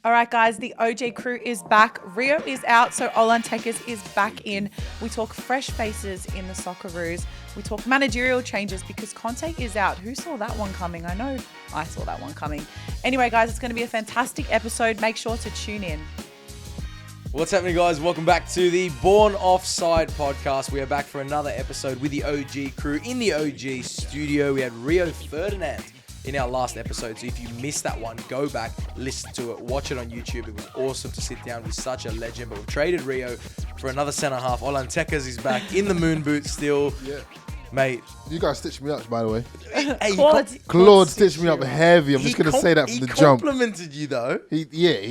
All right, guys, the OJ crew is back. Rio is out, so OLANTEKKERS is back in. We talk fresh faces in the Socceroos. We talk managerial changes because Conte is out. Who saw that one coming? I know I saw that one coming. Anyway, guys, it's going to be a fantastic episode. Make sure to tune in. What's happening, guys? Welcome back to the Born Offside podcast. We are back for another episode with the OG crew in the OG studio. We had Rio Ferdinand in our last episode. So if you missed that one, go back, listen to it, watch it on YouTube. It was awesome to sit down with such a legend. But we've traded Rio for another centre half. OLANTEKKERS is back in the moon boot still. Yeah. Mate. You guys stitched me up, by the way. Hey, Claude stitched me up heavy. I'm just going to say that from the jump. He complimented you, though. He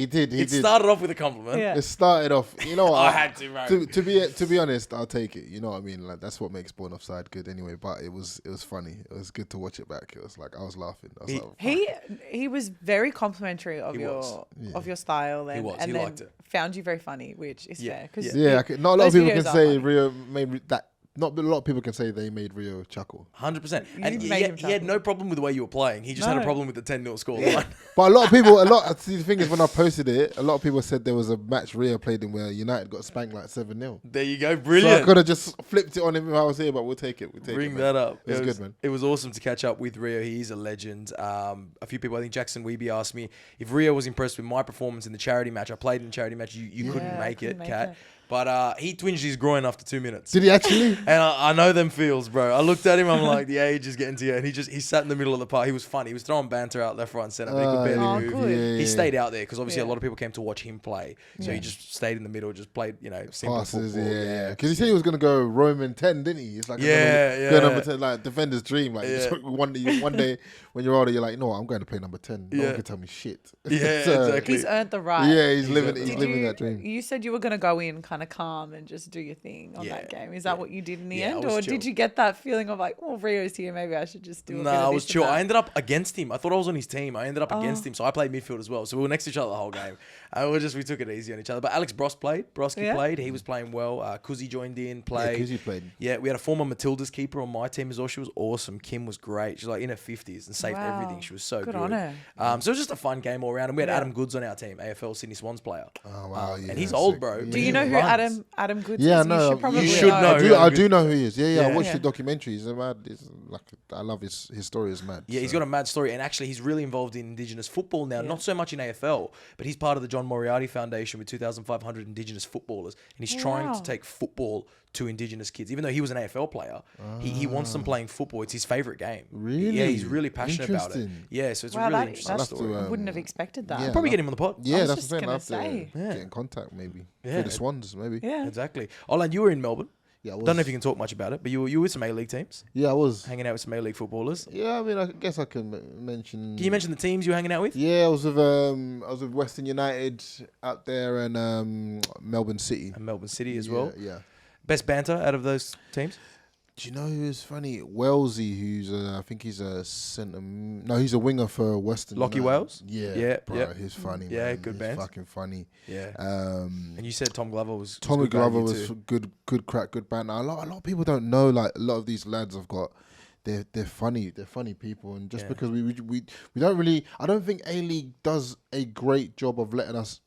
did. It started off with a compliment. Yeah. It started off, you know what? I had to, bro. To be honest, I'll take it. You know what I mean? Like, that's what makes Born Offside good anyway. But it was funny. It was good to watch it back. It was like, I was laughing. He was very complimentary of your style. And, he liked it. Found you very funny, which is fair. Not a lot of people can say Rio made that. Not a lot of people can say they made Rio chuckle. 100%. And he had no problem with the way you were playing. He just had a problem with the 10-0 scoreline. Yeah. But a lot of people, see, the thing is, when I posted it, a lot of people said there was a match Rio played in where United got spanked like 7-0. There you go. Brilliant. So I could have just flipped it on him if I was here, but we'll take it. Bring that up. It was good, man. It was awesome to catch up with Rio. He is a legend. A few people, I think Jackson Weeby asked me if Rio was impressed with my performance in the charity match. I played in the charity match. You couldn't make it, Kat. But he twinged his groin after 2 minutes. Did he actually? And I know them feels, bro. I looked at him. I'm like, the age is getting to you. And he sat in the middle of the park. He was funny. He was throwing banter out left, right, and centre. But he could barely move. Yeah. He stayed out there because obviously a lot of people came to watch him play. So he just stayed in the middle, just played, simple passes, football. Yeah. Because he said he was going to go Roman 10, didn't he? It's like go number 10, like defender's dream. Like one day when you're older, you're like, no, I'm going to play number 10. No one can tell me shit. Yeah, exactly. He's earned the right. Yeah, he's living that dream. You said you were going to go in kind of calm and just do your thing on that game. Is that what you did in the end? Or did you get that feeling of like, oh, Rio's here, maybe I should just do a bit of this? I was chill. I ended up against him. I thought I was on his team. I ended up against him. So I played midfield as well. So we were next to each other the whole game. We took it easy on each other. But Alex played. Played. He was playing well. Kuzi joined in, played. Yeah, Kuzi played. Yeah, we had a former Matilda's keeper on my team as well. She was awesome. Kim was great. She's like in her 50s and saved everything. She was so good. On her. So it was just a fun game all around. And we had Adam Goods on our team, AFL Sydney Swans player. Oh, wow. And he's old, bro. Do you know who Adam Goods is? Yeah, no. You should know. I do know who he is. Yeah. I watched the documentary. He's mad. I love his story. Is mad. Yeah, he's got a mad story, and actually, he's really involved in Indigenous football now. Not so much in AFL, but he's part of the John Moriarty Foundation with 2,500 Indigenous footballers, and he's trying to take football to Indigenous kids. Even though he was an AFL player, he wants them playing football. It's his favorite game. Really? Yeah, he's really passionate about it. Yeah, so it's a really interesting story. I wouldn't have expected that. Yeah, probably get him on the pod. Yeah, that's the thing. I have to get in contact maybe. Yeah. For the Swans, maybe. Yeah, exactly. Olan, you were in Melbourne. Yeah, I was. Don't know if you can talk much about it, but you were with some A-League teams. Yeah, I was. Hanging out with some A-League footballers. Yeah, I mean, I guess I can mention... Can you mention the teams you were hanging out with? Yeah, I was with Western United out there and Melbourne City. And Melbourne City as well? Yeah. Best banter out of those teams? Do you know who's funny? Wellesley, who's I think he's a centre. No, he's a winger for Western. Lockie Wales. Yeah, bro, he's funny. Yeah, man. good band. Fucking funny. Yeah. And you said Tom Glover was. Tommy Glover was good crack, good band. A lot of people don't know. Like a lot of these lads have got. They're funny. They're funny people, and just because we don't really. I don't think A-League does a great job of letting us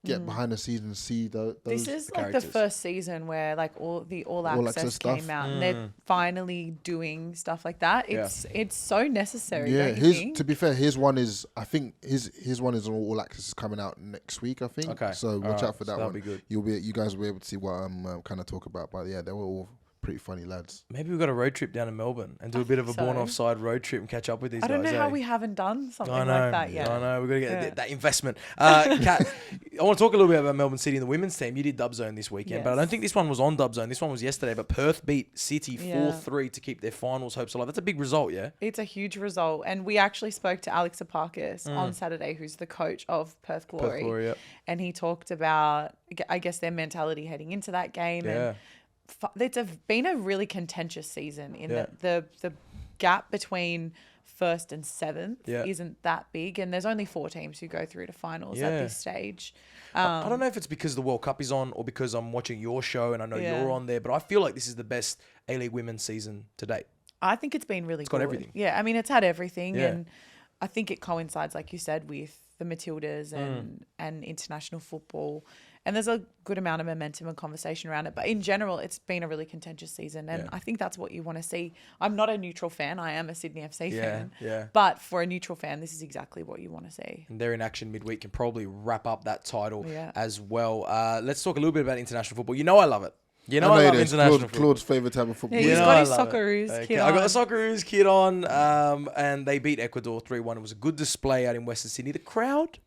get behind the scenes and see those. This is like characters. the first season where like all access came out and they're finally doing stuff like that. It's so necessary. Yeah, to be fair, his one is I think his one is on All Access is coming out next week. I think. Okay. So watch out for that one. That'll be good. You guys will be able to see what I'm kind of talk about. But yeah, they were all pretty funny lads. Maybe we've got a road trip down to Melbourne and do a bit of a Born Offside road trip and catch up with these guys. I don't know how we haven't done something like that yet. I know. We've got to get that investment. Kat, I want to talk a little bit about Melbourne City and the women's team. You did Dub Zone this weekend, but I don't think this one was on Dub Zone. This one was yesterday, but Perth beat City 4-3 to keep their finals hopes alive. That's a big result, yeah? It's a huge result. And we actually spoke to Alex Apakis on Saturday, who's the coach of Perth Glory. And he talked about, I guess, their mentality heading into that game. Yeah. And it's been a really contentious season in that the gap between first and seventh isn't that big, and there's only 4 teams who go through to finals at this stage. I don't know if it's because the World Cup is on or because I'm watching your show and I know you're on there, but I feel like this is the best A-League women's season to date. I think it's been really good. It's got everything. Yeah, I mean, it's had everything, and I think it coincides, like you said, with the Matildas and international football. And there's a good amount of momentum and conversation around it. But in general, it's been a really contentious season. And I think that's what you want to see. I'm not a neutral fan. I am a Sydney FC fan. Yeah. But for a neutral fan, this is exactly what you want to see. And they're in action midweek. Can probably wrap up that title as well. Let's talk a little bit about international football. You know I love it. You know I love international football. Claude's favourite type of football. Yeah, he's got his Socceroos kit on. I got the Socceroos kit on. And they beat Ecuador 3-1. It was a good display out in Western Sydney. The crowd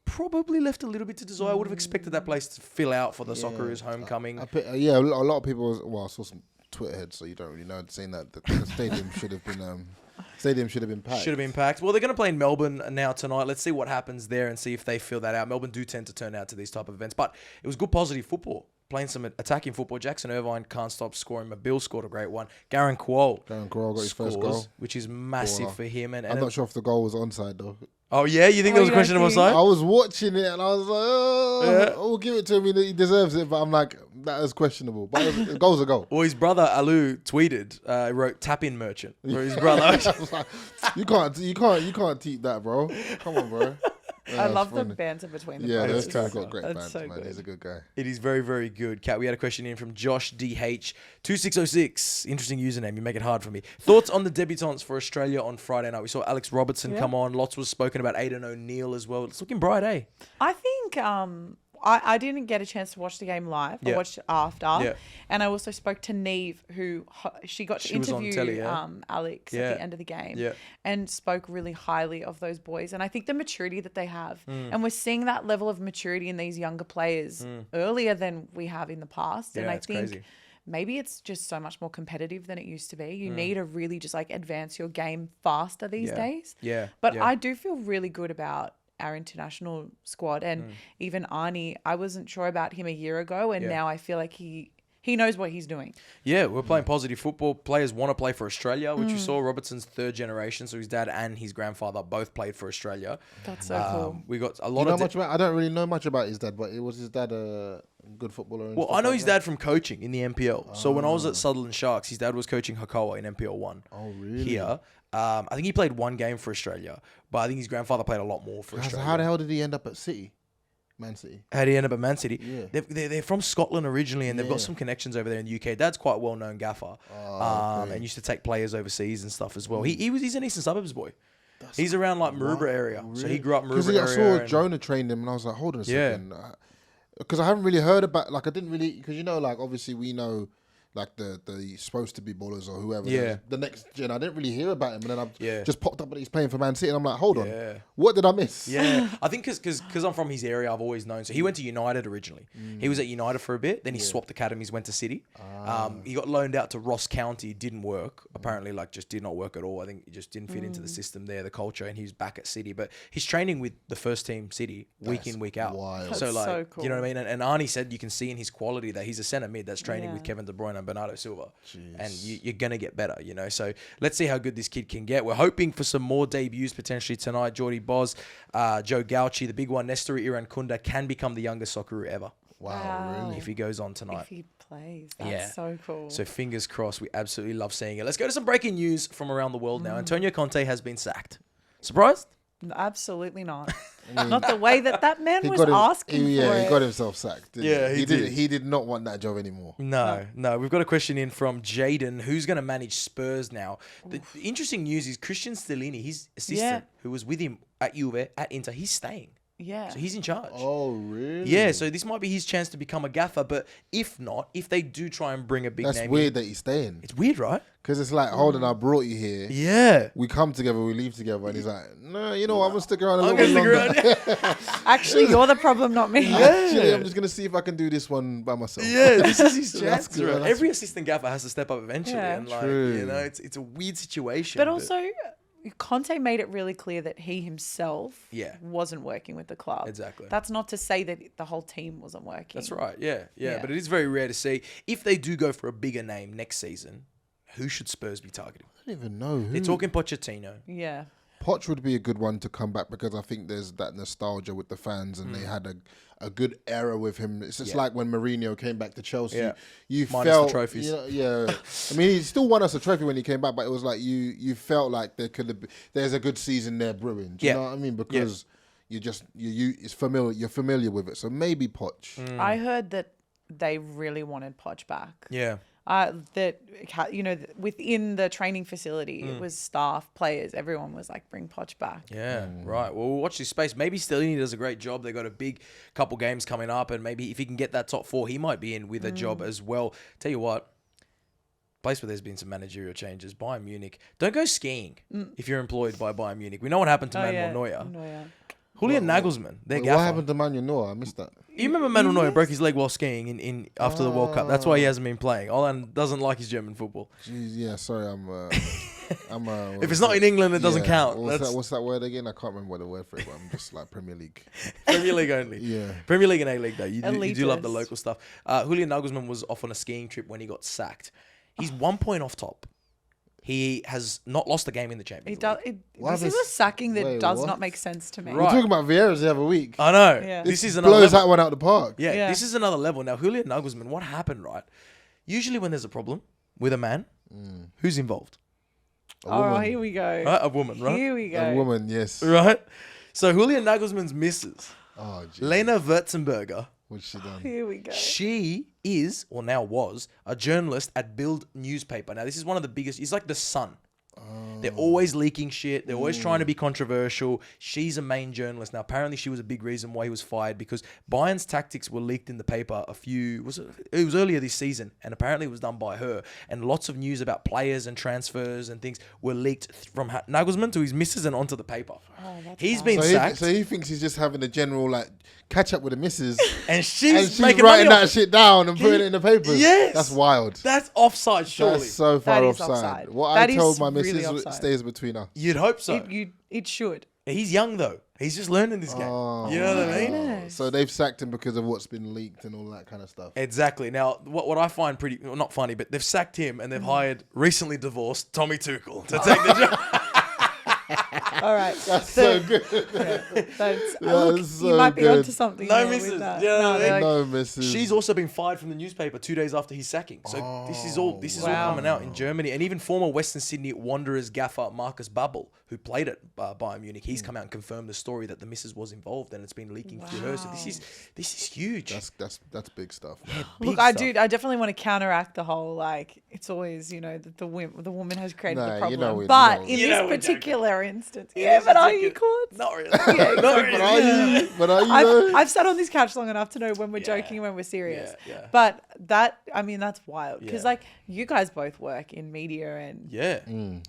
probably left a little bit to desire. I would have expected that place to fill out for the Socceroos homecoming. A lot of people. I saw some Twitter heads, so you don't really know, saying that the stadium should have been. Stadium should have been packed. Should have been packed. Well, they're going to play in Melbourne now tonight. Let's see what happens there and see if they fill that out. Melbourne do tend to turn out to these type of events, but it was good positive football. Playing some attacking football. Jackson Irvine can't stop scoring. Mabil scored a great one. Garen Kuol got his first goal, which is massive for him. And I'm not sure if the goal was onside though. Oh yeah, you think there was a question of offside? I was watching it and I was like, we'll give it to him. He deserves it, but I'm like, that is questionable. But the goal's a goal. Well, his brother Alu tweeted, wrote "tap in merchant" for his brother. Like, you can't teach that, bro. Come on, bro. I love the banter between them. Yeah, those two have got great banter, so man. good. He's a good guy. It is very, very good. Kat, we had a question in from Josh DH2606. Interesting username. You make it hard for me. Thoughts on the debutants for Australia on Friday night? We saw Alex Robertson come on. Lots was spoken about Aidan O'Neill as well. It's looking bright, eh? I think I didn't get a chance to watch the game live. I watched it after. Yeah. And I also spoke to Neve, who she got to interview telly, Alex at the end of the game and spoke really highly of those boys. And I think the maturity that they have, and we're seeing that level of maturity in these younger players earlier than we have in the past. And I think crazy. Maybe it's just so much more competitive than it used to be. You need to really just like advance your game faster these days. But I do feel really good about our international squad, and even Arnie, I wasn't sure about him a year ago, and now I feel like he knows what he's doing. Yeah, we're playing positive football. Players want to play for Australia, which you saw. Robertson's third generation, so his dad and his grandfather both played for Australia. That's so cool. We got a lot of. I don't really know much about his dad, but was his dad a good footballer? Well, I know his dad from coaching in the NPL. So when I was at Sutherland Sharks, his dad was coaching Hakoah in NPL 1. Oh, really? Here. I think he played one game for Australia, but I think his grandfather played a lot more for Australia. How the hell did he end up at City? Man City. How did he end up at Man City? Yeah. They're from Scotland originally, and they've got some connections over there in the UK. Dad's quite a well-known gaffer, and used to take players overseas and stuff as well. He's an Eastern Suburbs boy. He's around like Maroubra area, really? So he grew up Maroubra area. Because I saw Jonah trained him, and I was like, hold on a second. Because I haven't really heard about, like, I didn't really, because like, obviously we know, like the supposed to be ballers or whoever. The next gen, I didn't really hear about him, and then I've just popped up and he's playing for Man City, and I'm like, hold on, what did I miss? I think because I'm from his area, I've always known. So he went to United originally. He was at United for a bit, then he swapped academies, went to City. He got loaned out to Ross County, didn't work. Apparently, like, just did not work at all. I think he just didn't fit into the system there, the culture, and he was back at City. But he's training with the first team City week in, week out. Wild. So like, so cool. You know what I mean? And Arnie said you can see in his quality that he's a centre mid that's training with Kevin De Bruyne and Bernardo Silva. Jeez. And you're going to get better, you know. So let's see how good this kid can get. We're hoping for some more debuts potentially tonight. Geordie Boz, Joe Gauchi, the big one, Nestor Iran Kunda can become the youngest Socceroo ever. Wow, really? If he goes on tonight. If he plays. That's so cool. So fingers crossed. We absolutely love seeing it. Let's go to some breaking news from around the world now. Antonio Conte has been sacked. Surprised? Absolutely not. Not the way that man was asking for it. Yeah, he got himself sacked. He did. He did not want that job anymore. No. We've got a question in from Jaden. Who's going to manage Spurs now? The interesting news is Christian Stellini, his assistant, who was with him at Juve, at Inter, he's staying. Yeah. So he's in charge. Oh, really? Yeah, so this might be his chance to become a gaffer, but if not, if they do try and bring a big name That's weird that he's staying. It's weird, right? Because it's like, hold on, I brought you here. Yeah. We come together, we leave together, and he's like, no, you know what, I'm going to stick around a I'm little bit longer. Actually, you're the problem, not me. Actually, I'm just going to see if I can do this one by myself. Yeah, this is his chance. Good. Every assistant gaffer has to step up eventually. Yeah. And like, True. you know, it's a weird situation. But also, Conte made it really clear that he himself Yeah. wasn't working with the club. Exactly. That's not to say that the whole team wasn't working. That's right. Yeah. But it is very rare to see. If they do go for a bigger name next season, who should Spurs be targeting? I don't even know who. They're talking Pochettino. Yeah. Poch would be a good one to come back because I think there's that nostalgia with the fans and they had a good era with him. It's just like when Mourinho came back to Chelsea. Yeah. You Minus felt the trophies. You know, yeah. I mean, he still won us a trophy when he came back, but it was like you felt like there could have there's a good season there brewing. Do you know what I mean? Because it's familiar. You're familiar with it, so maybe Poch. I heard that they really wanted Poch back. Yeah. That within the training facility, it was staff, players, everyone was like, "Bring Poch back." Yeah, right. Well, we'll watch this space. Maybe Stellini does a great job. They got a big couple games coming up, and maybe if he can get that top 4, he might be in with a job as well. Tell you what, place where there's been some managerial changes. Bayern Munich. Don't go skiing if you're employed by Bayern Munich. We know what happened to Manuel Neuer. Julian Nagelsmann, their gaffer. What happened to Manuel Neuer? I missed that. You remember Manuel Neuer broke his leg while skiing in after the World Cup. That's why he hasn't been playing. Olan doesn't like his German football. Jeez, yeah, sorry, If it's not in England, it doesn't count. What's that word again? I can't remember what the word for it, but I'm just like Premier League. Premier League only. Yeah. Premier League and A-League, though. You do love the Elitist. local stuff. Julian Nagelsmann was off on a skiing trip when he got sacked. He's 1 point off top. He has not lost a game in the Champions League. This is a sacking that Wait, does what? not make sense to me. We're talking about Vieira's the other week. I know. Yeah. This is Blows another level. that one out the park. Yeah, this is another level. Now, Julian Nagelsmann, what happened, right? Usually when there's a problem with a man, who's involved? Oh, here we go. Right? A woman, right? Here we go. A woman, yes. Right? So Julian Nagelsmann's missus, Oh, geez. Lena Würzenberger, What's she done? Here we go. she is, or now was, a journalist at Bild newspaper. Now, this is one of the biggest, he's like the Sun. They're always leaking shit. They're always trying to be controversial. She's a main journalist. Now, apparently she was a big reason why he was fired because Bayern's tactics were leaked in the paper it was earlier this season, and apparently it was done by her. And lots of news about players and transfers and things were leaked from Nagelsmann to his missus and onto the paper. He's been sacked. So he thinks he's just having a general catch up with the missus, and she's writing making money off that it. shit down and putting it in the papers. Yes. That's wild. That's offside, surely. That's so far That is offside. offside. What That I is told my really missus offside. stays between us. You'd hope so. It should. He's young, though. He's just learning this game. Oh, You know what I mean? Yes. So they've sacked him because of what's been leaked and all that kind of stuff. Exactly. Now, what I find pretty, well, not funny, but they've sacked him and they've hired recently divorced Tommy Tuchel to take the job. All right. That's so good. Look, so you might be good. onto something. No there misses. with that. Yeah, No, they're like, No, missus. She's also been fired from the newspaper 2 days after his sacking. So this is all Wow. coming out in Germany. And even former Western Sydney Wanderers gaffer Marcus Babbel, who played at Bayern Munich, he's come out and confirmed the story that the missus was involved and it's been leaking through her. So this is huge. That's big stuff. Yeah, Look, big I stuff. I definitely want to counteract the whole it's always that the woman has created the Nah, problem. you know it, but you in know this we're joking. particular instance, In yeah, this but are you, particular- Claudes? Not really. But are you? But are you? though? I've sat on this couch long enough to know when we're joking and when we're serious. Yeah. But that's wild because Yeah. you guys both work in media and Yeah.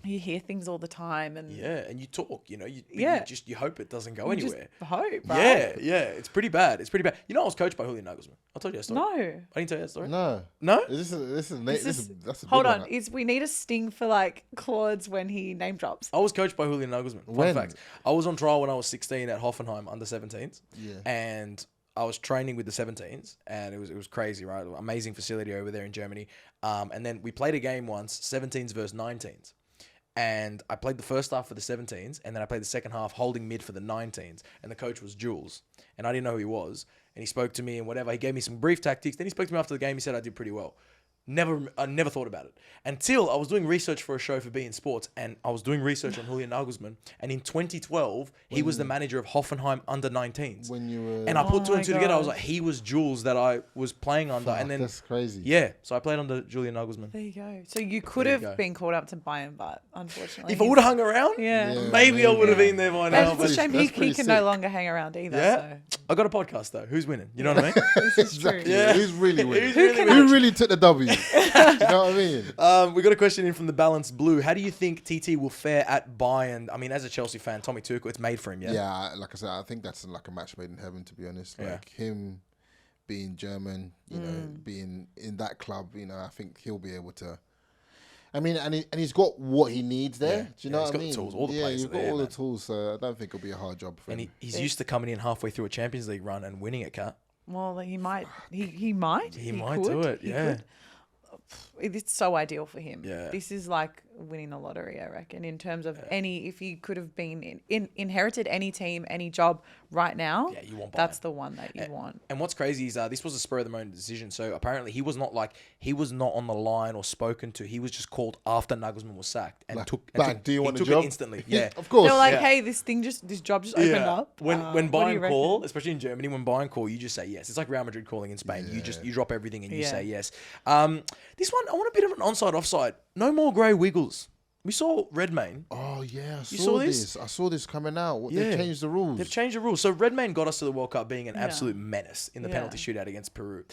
you hear things all the time and Yeah. And you talk, you Yeah. you hope it doesn't go you just anywhere. hope, right? Yeah. It's pretty bad. You know, I was coached by Julian Nagelsmann. I told you that story. No. I didn't tell you that story. No. No? This is that's a Hold big on. one. We need a sting for Claudes when he name drops. I was coached by Julian Nagelsmann. Fun When? fact. I was on trial when I was 16 at Hoffenheim under 17s. Yeah. And I was training with the 17s and it was crazy, right? Amazing facility over there in Germany. And then we played a game once, 17s versus 19s. And I played the first half for the 17s and then I played the second half holding mid for the 19s. And the coach was Jules. And I didn't know who he was. And he spoke to me and whatever. He gave me some brief tactics. Then he spoke to me after the game. He said I did pretty well. I never thought about it until I was doing research for a show for beIN Sports, and I was doing research on Julian Nagelsmann. And in 2012, he was the manager of Hoffenheim under 19s. When you were, And I put two my and two together. I was gosh. like, he was Jules that I was playing under, and then that's crazy. yeah, so I played under Julian Nagelsmann. There you go. So you could There you have go. been called up to Bayern, but unfortunately, If I would have hung around, yeah. Yeah. maybe I would have maybe. been there by And now. it's a But shame that's he pretty can no sick. longer hang around either. yeah, I got a podcast though. Who's winning? You know what I mean? So this is true. Exactly. Yeah. Who's really winning? Who's really Who really took the W? You know what I mean? We got a question in from the Balanced Blue. How do you think TT will fare at Bayern? I mean, as a Chelsea fan, Tommy Tuchel, it's made for him, yeah? Yeah, like I said, I think that's like a match made in heaven, to be honest. Yeah. Like him being German, being in that club, I think he'll be able to. I mean, and he's got what he needs there. Yeah. Do you know Yeah, what I mean? he's got the tools, all the yeah, players he's are got there, all man. the tools, so I don't think it'll be a hard job for And him. he's used to coming in halfway through a Champions League run and winning it, Kat. Well, he might. He might. He might could, do it, he yeah. could. It's so ideal for him. Yeah. This is like winning the lottery, I reckon, in terms of if you could have been inherited any team, any job right now, you want Bayern. That's the one that you want. And what's crazy is this was a spur of the moment decision. So apparently he was not on the line or spoken to. He was just called after Nagelsmann was sacked and took do you want a took job? it instantly. Yeah, of course. They were like, hey, this job just opened up. When What do you Bayern call, reckon? especially in Germany, when Bayern call, you just say yes. It's like Real Madrid calling in Spain. You drop everything and you Yeah. say yes. This one, I want a bit of an onside offside. No more grey wiggles. We saw Redmayne. Oh yeah, I saw this? I saw this coming out. Yeah. They've changed the rules. They've changed the rules. So Redmayne got us to the World Cup being an absolute menace in the penalty shootout against Peru.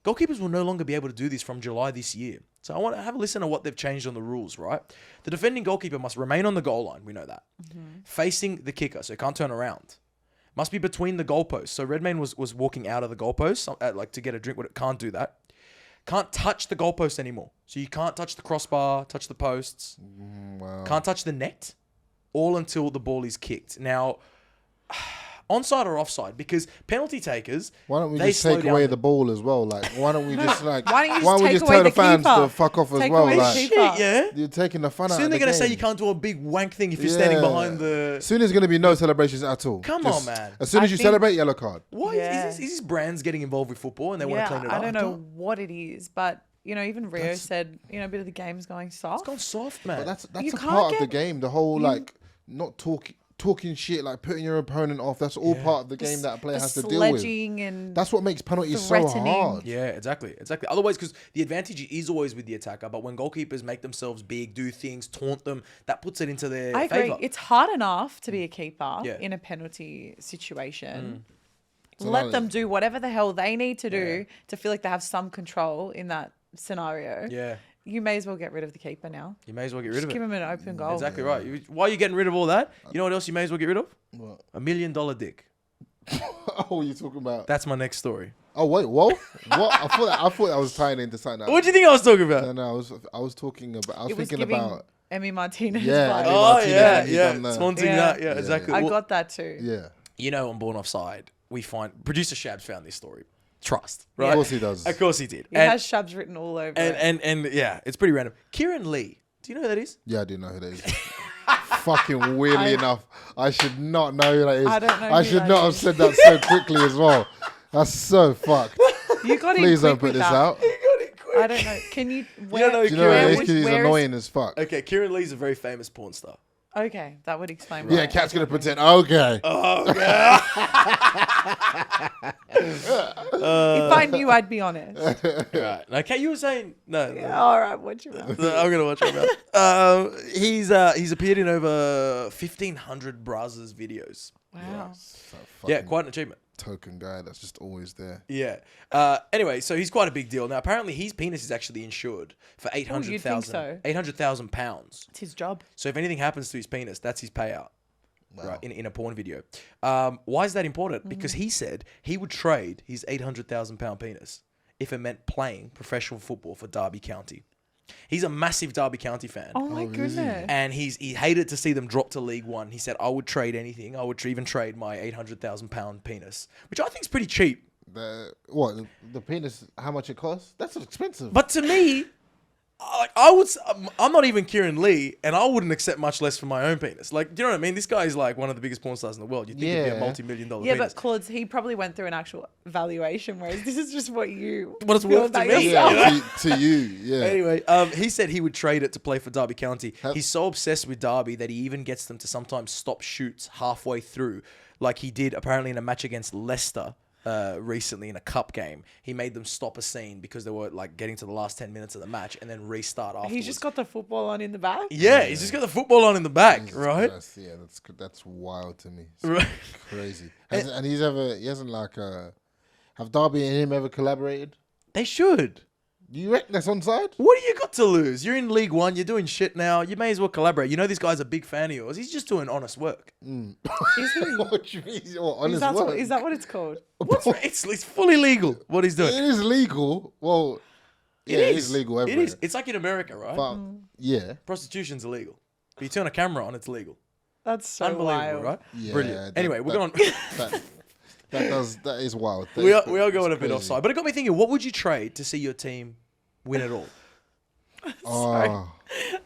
Goalkeepers will no longer be able to do this from July this year. So I want to have a listen to what they've changed on the rules, right? The defending goalkeeper must remain on the goal line. We know that. Facing the kicker, so can't turn around. Must be between the goalposts. So Redmayne was walking out of the goalposts like to get a drink. Can't do that. Can't touch the goalpost anymore. So you can't touch the crossbar, touch the posts. Wow. Can't touch the net. All until the ball is kicked. Now, onside or offside? Because penalty takers, Why don't we they just slow take down away the ball as well? Like, why don't we just Why don't you just we take just away tell the the fans keeper? to fuck off as Take well? away the Like, keeper. shit, yeah. you're taking the fun out Soon of they're the going to say game. you can't do a big wank thing if you're standing behind the... Soon there's going to be no celebrations at all. Come on, man. As soon I as you think- celebrate, yellow card. Why is this brands getting involved with football and they want to clean it up? I don't know what it is, but even Rio said, a bit of the game's going soft. It's gone soft, man. But that's You a can't part of the get- game. The whole like not talking shit, like putting your opponent off. That's all part of the game that a player has to deal with. Sledging and That's what makes penalties so threatening. hard. Yeah, exactly. Otherwise, because the advantage is always with the attacker, but when goalkeepers make themselves big, do things, taunt them, that puts it into their I agree. favour. It's hard enough to be a keeper Yeah. in a penalty situation. So Let like- them do whatever the hell they need to do to feel like they have some control in that scenario. Yeah. You may as well get rid of the keeper now. You may as well get rid Just of give it. him an open goal. Exactly right. Why are you getting rid of all that? You know what else you may as well get rid of? What? $1 million dick. Oh, you're talking about? That's my next story. Oh wait, what? What? I thought that was tying into something. What do you think I was talking about? No, I was talking about. I was It was thinking giving about. Emmy Martinez Yeah, vibes. Emmy Oh, Martinez, yeah, he yeah. done the- Taunting Yeah. that. Yeah, exactly. I Well, got that too. Yeah, you know, on Born Offside, we find... Producer Shabs found this story. Trust, Yeah. right? of course he does. Of course he did. It has Shubs written all over it. And yeah, it's pretty random. Kieran Lee. Do you know who that is? Yeah, I do know who that is. Fucking weirdly enough, I should not know who that is. I don't know I who should that not have is. said that so quickly as well. That's so fucked. You got in Please quick don't put with this that. out. I don't know. Can you... don't know Do you know what Kieran it is? Lee? Because he's annoying as fuck. Okay, Kieran Lee's a very famous porn star. Okay, that would explain Yeah, why. Kat's gonna pretend. Okay. If I knew, I'd be honest. Right. Now, Kat, you were saying... No. All right, what you mouth. I'm gonna watch it now. He's appeared in over 1,500 Brazzers videos. Wow. So Yeah, fucking quite an achievement. token guy that's just always there. Yeah. Anyway, so he's quite a big deal. Now, apparently, his penis is actually insured for you'd think so. £800,000. It's his job. So if anything happens to his penis, that's his payout. Wow. Right, in a porn video. Why is that important? Because he said he would trade his £800,000 penis if it meant playing professional football for Derby County. He's a massive Derby County fan. Oh my goodness. And he hated to see them drop to League One. He said, I would trade anything. I would even trade my £800,000 penis, which I think is pretty cheap. The penis? How much it costs? That's expensive. But to me, I'm not even Kieran Lee, and I wouldn't accept much less for my own penis. Like, do you know what I mean? This guy is like one of the biggest porn stars in the world. You'd think it'd be a Yeah. multi-million-dollar Yeah, penis. but Claudes, he probably went through an actual valuation, whereas this is just what you... What it's feel worth to about me. yourself. yeah, to you, yeah. Anyway, he said he would trade it to play for Derby County. He's so obsessed with Derby that he even gets them to sometimes stop shoots halfway through, like he did apparently in a match against Leicester recently in a cup game. He made them stop a scene because they were like getting to the last 10 minutes of the match and then restart afterwards. He's just got the football on in the back. Yeah, he's just got the football on in the back, Jesus right? Christ, yeah, that's wild to me. It's Right. crazy. And he hasn't like have Derby and him ever collaborated? They should. Do you reckon that's onside? What do you got to lose? You're in League One. You're doing shit now. You may as well collaborate. You know this guy's a big fan of yours. He's just doing honest work. Is he? What do you mean? What, honest Is work? that what it's called? It's fully legal what he's doing. It is legal. Well, yeah, it is legal everywhere. It is. It's like in America, right? But yeah, Prostitution's illegal. But you turn a camera on, it's legal. That's so Unbelievable, wild. right? yeah. Brilliant. Anyway, we're going. That is wild. We are going a bit offside, but it got me thinking. What would you trade to see your team win it all? Oh,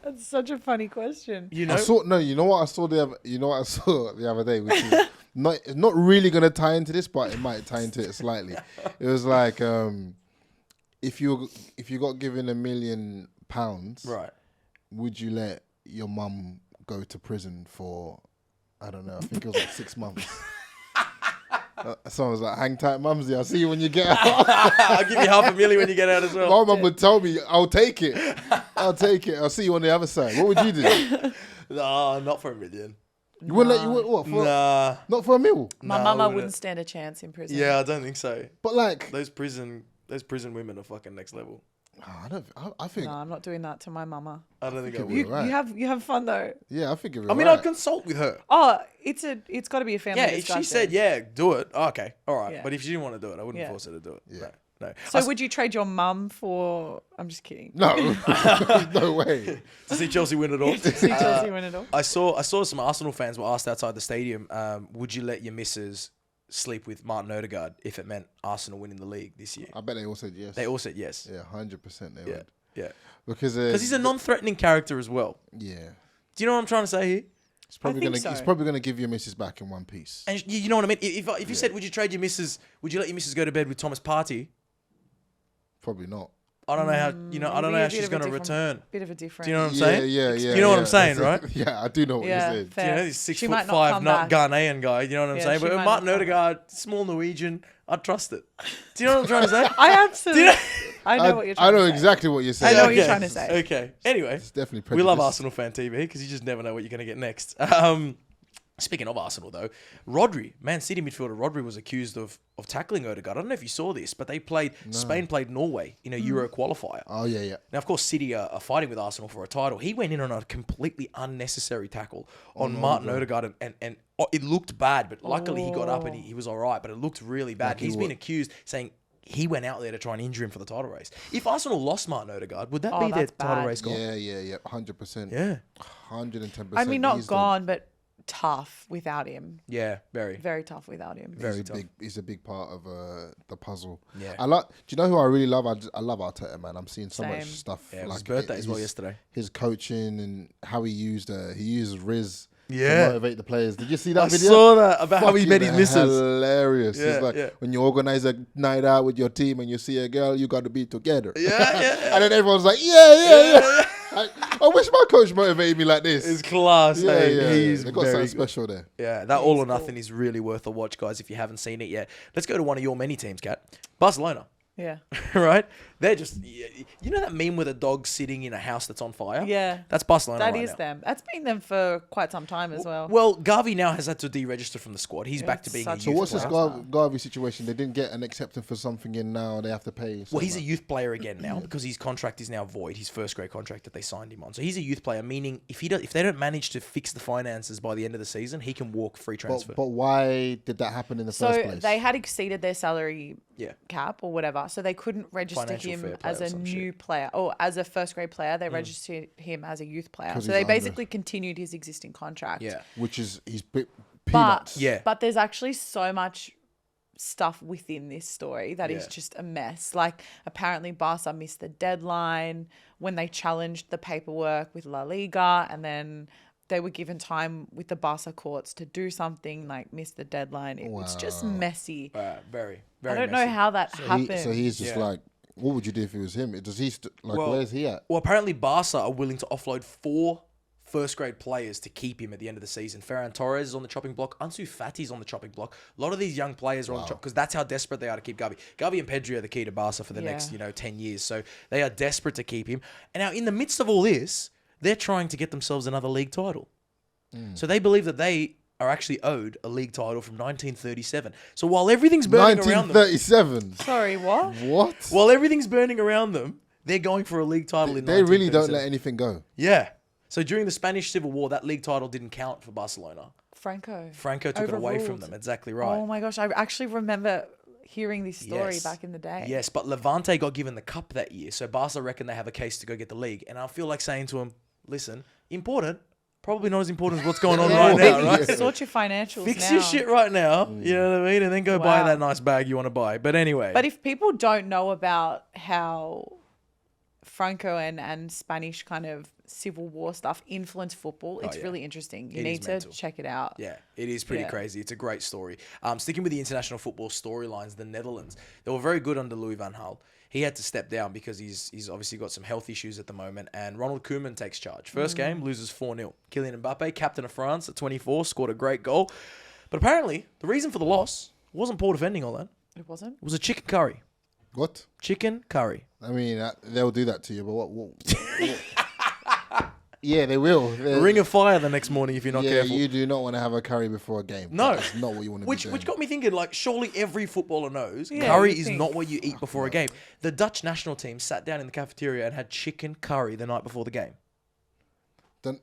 That's such a funny question. You know, You know what I saw the other day, which is not really gonna tie into this, but it might tie into it slightly. It was like if you got given £1 million, right? Would you let your mum go to prison for, I don't know, I think it was like 6 months. Someone was like, hang tight, mumsy, I'll see you when you get out. I'll give you $500,000 when you get out as well. My mum would tell me, I'll take it. I'll see you on the other side. What would you do? No, not for $1 million. You wouldn't let you what? For, Nah. Not for a meal? My mama wouldn't stand a chance in prison. Yeah, I don't think so. But like... Those prison women are fucking next level. I think... No, I'm not doing that to my mama. I don't think I would. You have fun though. Yeah, I think it was I mean, I'd consult with her. Oh, it's got to be a family Yeah, if discussion. she said, yeah, do it, okay, all right. Yeah. But if she didn't want to do it, I wouldn't Yeah. force her to do it. Yeah. No. So would you trade your mum for... I'm just kidding. No. No way. To see Chelsea win it all? See Chelsea win it all? I saw some Arsenal fans were asked outside the stadium, would you let your missus sleep with Martin Ødegaard if it meant Arsenal winning the league this year? I bet they all said yes. They all said yes. Yeah, 100% they would. Yeah. Because he's a non-threatening character as well. Yeah. Do you know what I'm trying to say here? He's probably think gonna so. He's probably gonna give your missus back in one piece. And you know what I mean? If you said, would you trade your missus? Would you let your missus go to bed with Thomas Partey? Probably not. I don't know how I don't know how she's going to return. Bit of a difference. Do you know what I'm saying? Yeah. You know what I'm saying, right? Yeah, I do know what you're saying. Do you know this She might 6'5" not come not back. Ghanaian guy? You know what I'm Yeah, saying? she But might Martin not come Ødegaard, small Norwegian, I'd trust it. Do you know what I'm trying to say? I absolutely... I know what you're trying to say. I know exactly what you're saying. I know what you're trying to say. Okay. Anyway, It's definitely we love prejudice. Arsenal Fan TV because you just never know what you're going to get next. Speaking of Arsenal, though, Rodri, Man City midfielder Rodri was accused of tackling Ødegaard. I don't know if you saw this, but Spain played Norway in a Euro qualifier. Oh, yeah. Now, of course, City are fighting with Arsenal for a title. He went in on a completely unnecessary tackle on Martin Ødegaard, and it looked bad, but luckily he got up and he was all right, but it looked really bad. He's been accused saying he went out there to try and injure him for the title race. If Arsenal lost Martin Ødegaard, would that be their that's title bad. race gone? Yeah, 100%. Yeah. 110%. I mean, not He's gone, but tough without him. Yeah, very. Very tough without him. Very he's tough. He's a big part of the puzzle. Yeah. Do you know who I really love? I love Arteta, man. I'm seeing so much Same. stuff. Yeah, it was his birthday as well yesterday. His coaching and how he used Riz to Yeah. motivate the players. Did you see that I video? saw that about how he Fucking met his missus. Hilarious. Yeah, It's like yeah. when you organize a night out with your team and you see a girl, you got to be together. Yeah. And then everyone's like, yeah. I wish my coach motivated me like this. It's class. Yeah, hey. yeah. He's They got very something good. special there. Yeah, that All or Nothing is really worth a watch, guys, if you haven't seen it yet. Let's go to one of your many teams, Kat. Barcelona. Yeah. Right? They're just... You know that meme with a dog sitting in a house that's on fire? Yeah. That's Barcelona That right is now. them. That's been them for quite some time as well. Well, Gavi now has had to deregister from the squad. He's back to being a such youth So what's this player. Garvey situation? They didn't get an acceptance for something in now. They have to pay. Well, he's a youth player again now because his contract is now void, his first grade contract that they signed him on. So he's a youth player, meaning if they don't manage to fix the finances by the end of the season, he can walk free transfer. But why did that happen in the So first place? they had exceeded their salary Yeah. cap or whatever, so they couldn't register Financial fair him play as or a some new shit. player or as a first grade player. They registered him as a youth player, 'Cause so he's they under. basically continued his existing contract. Yeah. Which is But peanuts. Yeah. but there's actually so much stuff within this story that is Yeah. just a mess. Like apparently Barca missed the deadline when they challenged the paperwork with La Liga, and then they were given time with the Barca courts to do something, like missed the deadline. It's just messy. Very, I very don't messy. know how that happened. So he's just Yeah. like, what would you do if it was him? Does he where's he at? Well, apparently Barca are willing to offload 4 first-grade players to keep him at the end of the season. Ferran Torres is on the chopping block. Ansu Fati's on the chopping block. A lot of these young players are on the chopping because that's how desperate they are to keep Gavi. Gavi and Pedri are the key to Barca for the next 10 years. So they are desperate to keep him. And now in the midst of all this, they're trying to get themselves another league title. So they believe that they are actually owed a league title from 1937. So while everything's burning around them... 1937. Sorry, what? What? While everything's burning around them, they're going for a league title in 1937. They really don't let anything go. Yeah. So during the Spanish Civil War, that league title didn't count for Barcelona. Franco Franco took it away from Overruled. them. Exactly right. Oh my gosh, I actually remember hearing this story Yes. back in the day. Yes, but Levante got given the cup that year. So Barca reckon they have a case to go get the league. And I feel like saying to them, listen, important, probably not as important as what's going on right now, right? Sort your financials Fix now. your shit right now, you know what I mean? And then go buy Wow. that nice bag you want to buy. But anyway. But if people don't know about how Franco and Spanish kind of civil war stuff influence football. It's yeah. really interesting. You It need is to mental. check it out. Yeah, it is pretty Yeah. crazy. It's a great story. Sticking with the international football storylines, the Netherlands, they were very good under Louis van Gaal. He had to step down because he's obviously got some health issues at the moment, and Ronald Koeman takes charge. First game, loses 4-0. Kylian Mbappe, captain of France at 24, scored a great goal. But apparently, the reason for the loss wasn't poor defending, Olan. It wasn't? It was a chicken curry. What? Chicken curry. I mean, they'll do that to you, but what yeah, they will. Ring of fire the next morning if you're not yeah, careful. you do not want to have a curry before a game. No. That's not what you want to Which be which doing. got me thinking, like, surely every footballer knows Yeah, curry you'd is think. not what you eat before a game. The Dutch national team sat down in the cafeteria and had chicken curry the night before the game.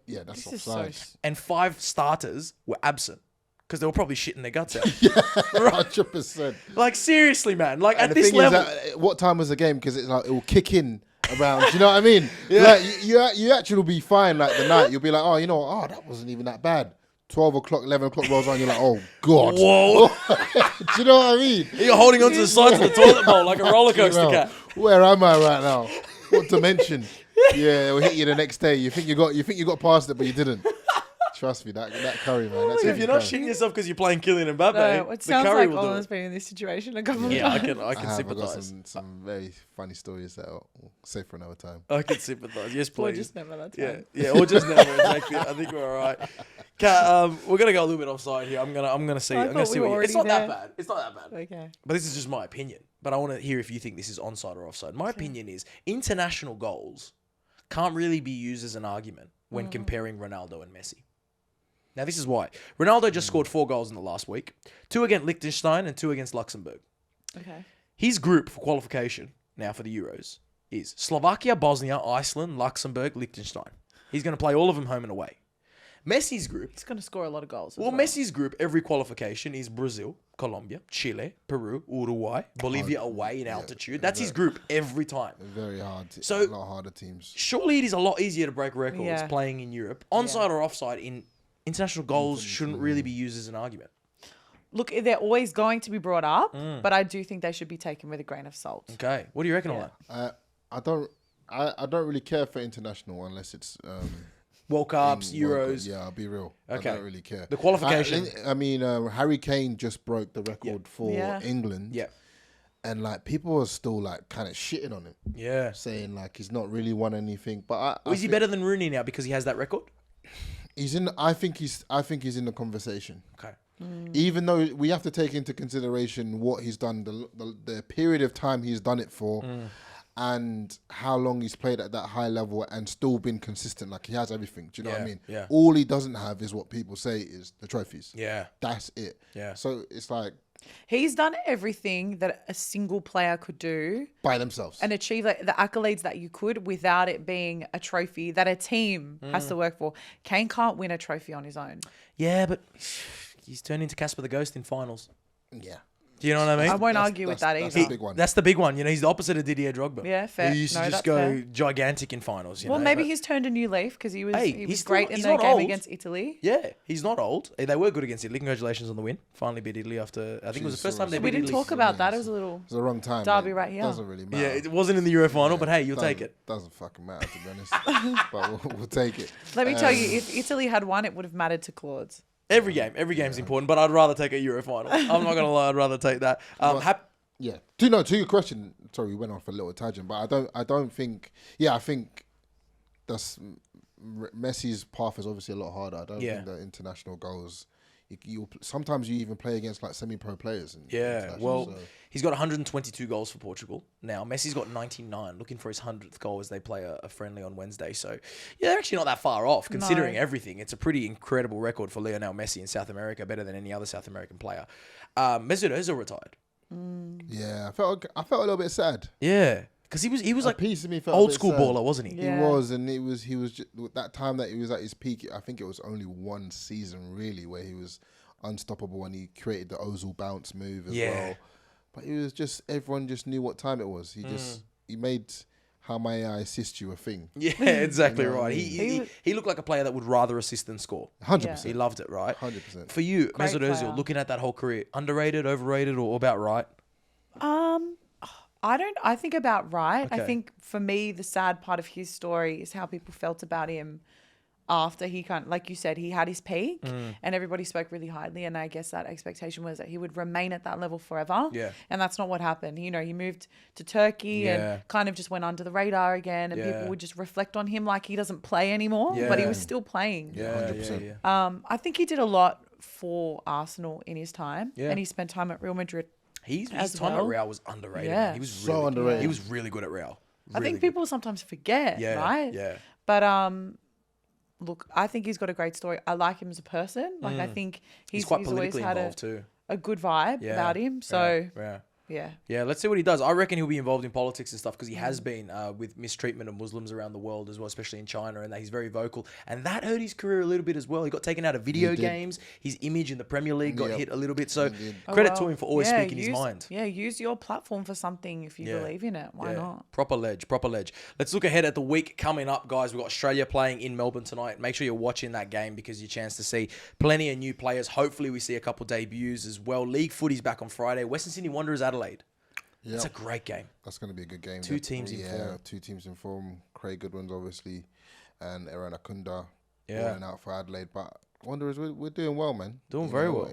Yeah, that's This is so... offside. And 5 starters were absent because they were probably shitting their guts out. 100%. Like, seriously, man. Like, And at the this thing level. is that, what time was the game? Because it's like it will kick in around. Do you know what I mean? Like you actually will be fine. Like the night, you'll be like, oh, you know what? Oh, that wasn't even that bad. 12 o'clock, 11 o'clock rolls on. You're like, oh god. Whoa. Do you know what I mean? You're holding onto the sides of the toilet bowl like a roller coaster Well, cat. where am I right now? What dimension? Yeah, it will hit you the next day. You think you got past it, but you didn't. Trust me, that curry, man. That's If you're not shitting yourself because you're playing Kylian Mbappe, No, the it sounds curry like will do Olan's it. been in this situation a couple of Yeah, times. I can I've got sympathise. some very funny stories that I'll save for another time. I can sympathise. Yes, Or please. just never that Yeah, time. yeah, or just never. Exactly. I think we're all right. Kat, we're gonna go a little bit offside here. I'm gonna see. I I'm gonna thought see we what were it's already not that there. bad. It's not that bad. Okay. But this is just my opinion. But I want to hear if you think this is onside or offside. My opinion is international goals can't really be used as an argument when comparing Ronaldo and Messi. Now, this is why. Ronaldo just scored 4 goals in the last week. 2 against Liechtenstein and 2 against Luxembourg. Okay. His group for qualification now for the Euros is Slovakia, Bosnia, Iceland, Luxembourg, Liechtenstein. He's going to play all of them home and away. Messi's group. He's going to score a lot of goals. Well, Messi's group, every qualification is Brazil, Colombia, Chile, Peru, Uruguay, Bolivia away in altitude. That's his group every time. Very hard. So- A lot harder teams. Surely it is a lot easier to break records Yeah. playing in Europe. Onside or offside in international goals shouldn't really be used as an argument. Look, they're always going to be brought up, but I do think they should be taken with a grain of salt. Okay. What do you reckon on that? I don't really care for international unless it's World Cups, in World Cup. Euros. Yeah, I'll be real. Okay. I don't really care. The qualification. I mean, Harry Kane just broke the record for Yeah. England. Yeah. And like people are still like kind of shitting on him, Yeah. saying like he's not really won anything. But I Is he think better than Rooney now because he has that record? he's in. I think he's in the conversation. Okay. Even though we have to take into consideration what he's done, the period of time he's done it for, and how long he's played at that high level and still been consistent. Like he has everything. Do you know what I Yeah, mean? yeah. All he doesn't have is what people say is the trophies. Yeah. That's it. Yeah. So it's like He's done everything that a single player could do by themselves. and achieve like, the accolades that you could without it being a trophy that a team has to work for. Kane can't win a trophy on his own. Yeah, but he's turned into Casper the Ghost in finals. Yeah. Do you know what I mean? I won't That's- argue with that's- that that's either. the big one. That's the big one. You know, he's the opposite of Didier Drogba. Yeah, fair. He used to No, just that's go fair. gigantic in finals. You Well, know, maybe but- he's turned a new leaf because he was Hey, he he's was still great not- in he's the not game old. against Italy. Yeah, he's not old. They were good against Italy. Congratulations on the win. Finally beat Italy after, I think it was the first time they We beat didn't Italy. talk about that. It was a little It's the wrong time. derby mate. right here. Doesn't really matter. Yeah, it wasn't in the Euro final, but hey, you'll Doesn't- take it. Doesn't fucking matter to be honest. But we'll take it. Let me tell you, if Italy had won, it would have mattered to Claudes. Every game's important, but I'd rather take a Euro final. I'm not going to lie, I'd rather take that. Yeah. To your question. Sorry, we went off a little tangent, but I don't think. Yeah, I think that's Messi's path is obviously a lot harder. I don't think that international goals. Sometimes you even play against like semi-pro players. Yeah, well, he's got 122 goals for Portugal now. Messi's got 99, looking for his 100th goal as they play a friendly on Wednesday. So, yeah, they're actually not that far off, considering everything. It's a pretty incredible record for Lionel Messi in South America, better than any other South American player. Mesut Özil retired. Yeah, I felt a little bit sad. Yeah, because he was A like piece of me felt a old bit school sad. baller, wasn't he? Yeah. He was, and he was just, that time that he was at his peak. I think it was only one season really where he was unstoppable and he created the Ozil bounce move as well. But he was just, everyone just knew what time it was. He made how may I assist you a thing. Yeah, exactly You know what right. I mean? He looked like a player that would rather assist than score. 100%. He loved it, right? 100%. For you, Great Mesut player. Özil, looking at that whole career, underrated, overrated, or about right? I think about right. I Okay. think for me, the sad part of his story is how people felt about him after he like you said, he had his peak and everybody spoke really highly. And I guess that expectation was that he would remain at that level forever. Yeah. And that's not what happened. You know, he moved to Turkey and kind of just went under the radar again. And people would just reflect on him like he doesn't play anymore, but he was still playing. Yeah, 100%. yeah. I think he did a lot for Arsenal in his time. Yeah. And he spent time at Real Madrid. His as time well. at Real was underrated. Yeah. Man. He was So really underrated. He was really good at Real. I Really think good. people sometimes forget, right? Yeah. But look, I think he's got a great story. I like him as a person. Like I think He's quite always politically had involved too. a good vibe Yeah. about him. So Yeah. yeah. Yeah, let's see what he does. I reckon he'll be involved in politics and stuff because he has been with mistreatment of Muslims around the world as well, especially in China, and that he's very vocal. And that hurt his career a little bit as well. He got taken out of video games. His image in the Premier League got hit a little bit. So credit to him for always speaking his mind. Yeah, use your platform for something if you believe in it. Why not? Proper ledge. Let's look ahead at the week coming up, guys. We've got Australia playing in Melbourne tonight. Make sure you're watching that game because your chance to see plenty of new players. Hopefully we see a couple debuts as well. League footy's back on Friday. Western Sydney Wanderers, Adelaide. Yeah. It's a great game. That's going to be a good game. Two teams in form. Two teams in form. Craig Goodwin's obviously, and Aaron Akunda going out for Adelaide. But Wanderers, we're doing well, man. Doing very well.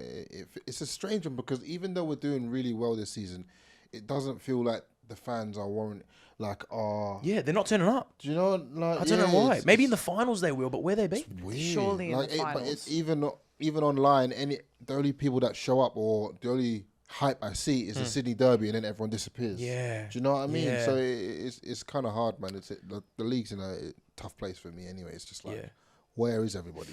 It's a strange one because even though we're doing really well this season, it doesn't feel like the fans are Yeah, they're not turning up. do you know, like, I don't know why. Maybe in the finals they will, but where they be? weird. Surely in the But finals. it's even online, the only people that show up or the only hype I see is the Sydney Derby, and then everyone disappears. Yeah. Do you know what I mean? Yeah. So it's kind of hard, man. The league's in a tough place for me anyway. It's just like, where is everybody?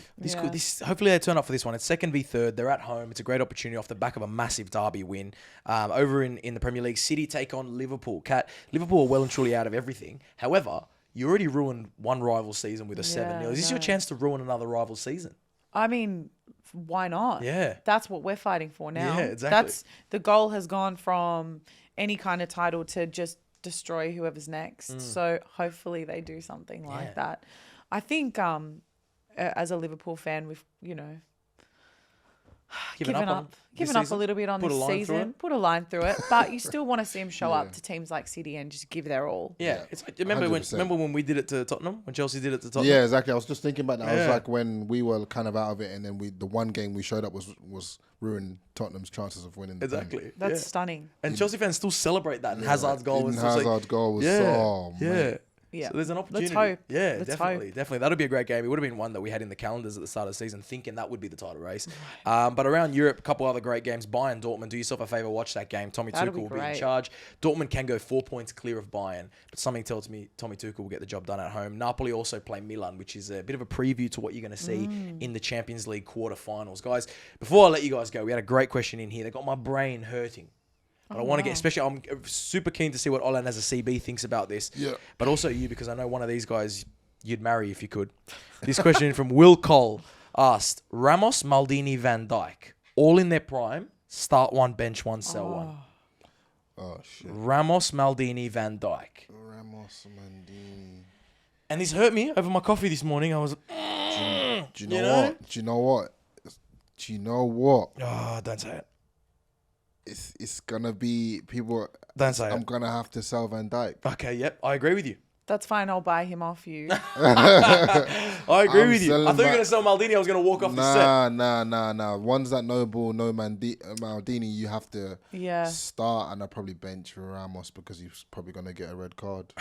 Hopefully they turn up for this one. It's second v third. They're at home. It's a great opportunity off the back of a massive derby win. Over in the Premier League, City take on Liverpool. Kat, Liverpool are well and truly out of everything. However, you already ruined one rival season with a 7-0. Is this your chance to ruin another rival season? I mean, why not? Yeah. That's what we're fighting for now. Yeah, exactly. The goal has gone from any kind of title to just destroy whoever's next. So hopefully they do something like that. I think as a Liverpool fan, we've, given up a little bit on this season. Put a line through it. But you still want to see them show up to teams like City and just give their all. Yeah. It's like, remember when we did it to Tottenham? When Chelsea did it to Tottenham? Yeah, exactly. I was just thinking about that. I was like, when we were kind of out of it, and then the one game we showed up was ruined Tottenham's chances of winning the game. Exactly. That's stunning. And Chelsea fans still celebrate that. And Hazard's goal was just Hazard's goal was yeah. Yeah. So there's an opportunity. Let's hope. Yeah, Let's definitely. hope. Definitely. That'll be a great game. It would have been one that we had in the calendars at the start of the season, thinking that would be the title race. But around Europe, a couple other great games. Bayern, Dortmund. Do yourself a favour, watch that game. Tommy That'll Tuchel be will be in great. charge. Dortmund can go 4 points clear of Bayern, but something tells me Tommy Tuchel will get the job done at home. Napoli also play Milan, which is a bit of a preview to what you're going to see in the Champions League quarterfinals. Guys, before I let you guys go, we had a great question in here. They got my brain hurting. But I want to get, especially, I'm super keen to see what Olan as a CB thinks about this. Yeah. But also you, because I know one of these guys you'd marry if you could. This question from Will Cole asked, Ramos, Maldini, Van Dijk, all in their prime, start one, bench one, sell one. Oh, shit. Ramos, Maldini, Van Dijk. Ramos, Maldini. And this hurt me over my coffee this morning. I was Do you know what? oh, don't say it. It's gonna be people. Don't say I'm it. gonna have to sell Van Dijk. Okay, yep, I agree with you. That's fine. I'll buy him off you. I agree I'm with you. I selling thought you were back- going to sell Maldini. I was going to walk off the set. Nah. Ones that no ball, no Maldini, you have to Yeah. start, and I'll probably bench Ramos because he's probably gonna get a red card.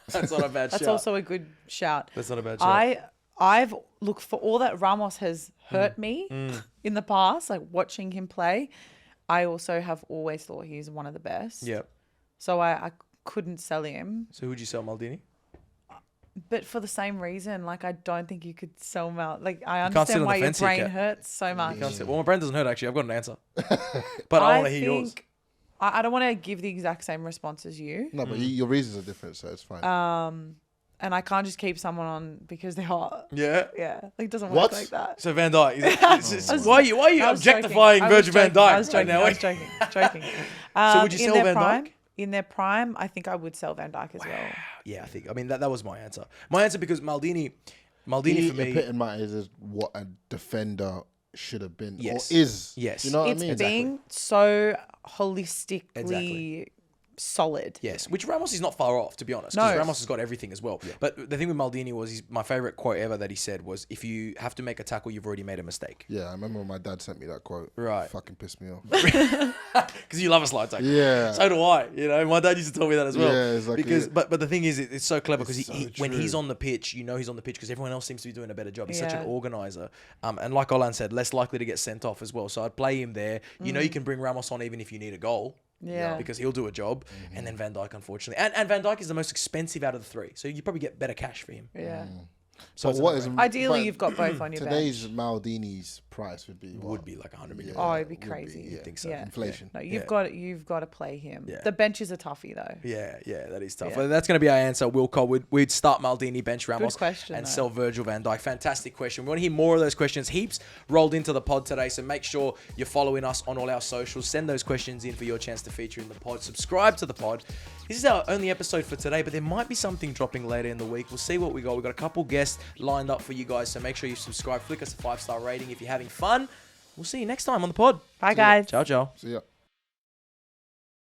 That's not a bad shout. That's also a good shout. That's not a bad shout. I've looked for all that Ramos has hurt me in the past, like watching him play. I also have always thought he's one of the best. Yep. So I couldn't sell him. So who'd you sell, Maldini? But for the same reason, like I don't think you could sell Mal. Like I can't sit understand on why the your fence here, brain Kat. hurts so much. Well, my brain doesn't hurt, actually. I've got an answer. But I want to hear yours. I don't want to give the exact same response as you. No, but your reasons are different, so it's fine. And I can't just keep someone on because they're hot. Yeah. Yeah. Like, it doesn't work What? like that. So Van Dijk. Why are you I was objectifying joking. Virgil van Dijk I was right joking. now? I was joking. So would you in sell their Van prime, Dijk? In their prime, I think I would sell Van Dijk as well. Yeah, I mean, that was my answer. My answer because Maldini for He me... epitomizes what a defender should have been Yes. or is. Yes. You know what It's I mean? being so holistically Exactly. solid. Yes, which Ramos is not far off, to be honest. Because No. Ramos has got everything as well. Yeah. But the thing with Maldini was, my favourite quote ever that he said was, if you have to make a tackle, you've already made a mistake. Yeah, I remember when my dad sent me that quote. Right. Fucking pissed me off. Because you love a slide tackle. Yeah. So do I. You know, my dad used to tell me that as well. Yeah, exactly. Because, but the thing is, it's so clever because It's so when true. he's on the pitch, you know he's on the pitch because everyone else seems to be doing a better job. He's such an Yeah. organizer. And like Olan said, less likely to get sent off as well. So I'd play him there. You know you can bring Ramos on even if you need a goal. Yeah. Because he'll do a job. And then Van Dijk, unfortunately. And Van Dijk is the most expensive out of the three. So you probably get better cash for him. Yeah. So But it's what a is no-brainer. Ideally, but you've got both on your today's bench. Maldini's price would be what? would be like 100 million. Oh, it'd be would be, crazy. yeah. I think so. Yeah. Inflation. No, Yeah. you've got to play him. Yeah. The bench is a toughie though. Yeah, that is tough. Yeah. Well, that's going to be our answer. Wilco, we'd start Maldini, bench Ramos, question, and though. sell Virgil van Dijk. Fantastic question. We want to hear more of those questions. Heaps rolled into the pod today, so make sure you're following us on all our socials. Send those questions in for your chance to feature in the pod. Subscribe to the pod. This is our only episode for today, but there might be something dropping later in the week. We'll see what we got. We've got a couple guests lined up for you guys, so make sure you subscribe. Flick us a 5-star rating if you're having fun. We'll see you next time on the pod. Bye, guys. Ciao, ciao. So yeah.